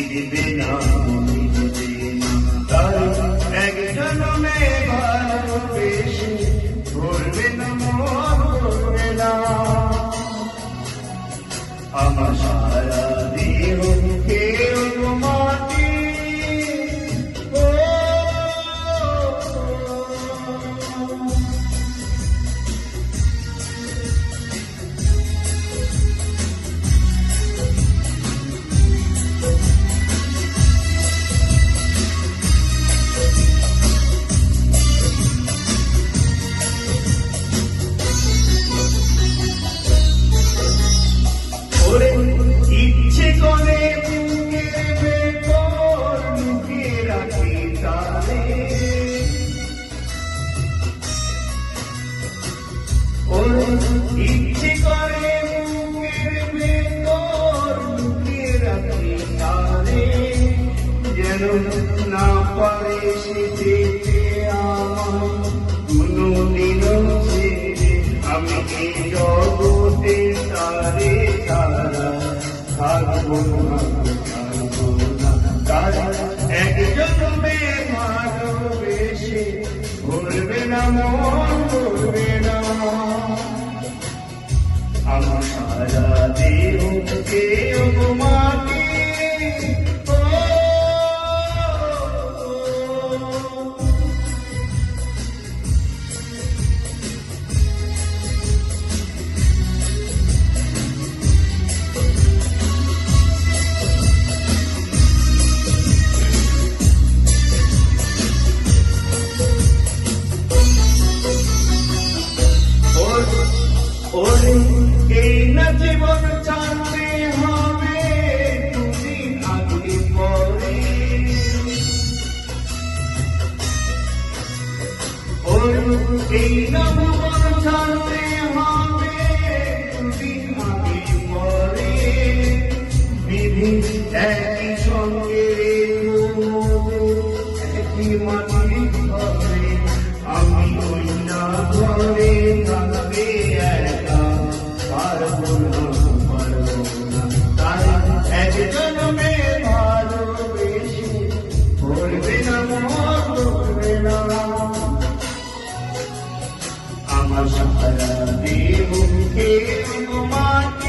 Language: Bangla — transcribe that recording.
ফিরবে না, মিলবে না। তাই এক জনমে ভালোবেসে ভরবে না, মন ভরবে না। আমার সারা দেহ কেউ মাটি, ইচ্ছে করে বুকের ভেতর লুকিয়ে রাখি তারে। ইচ্ছে করে বুকের ভেতর লুকিয়ে রাখি তারে, যেন না পারে সে যেতে আমার কোনদিনও ছেড়ে। আমি এই জগতে তারে ছাড়া থাকবো না, থাকবো না। তারা এক জন্মে ভালোবেসে ভরবে না, মন ভরবে না। আমার সারা দেহ কেউ মাটি, এই না জীবন জানতে হবে তুমি আগে পরে। এই না জীবন জানতে হবে তুমি আগে পরে। বিধি একই সঙ্গে একই মাটির ঘরে, আমি ওই না ঘরে থাকবে একা, পারবো না, পারবো না। তাই এক জন্মে ভালোবেসে ভরবে না, মন ভরবে না। আমার সারা দেহ কেউ মাটি।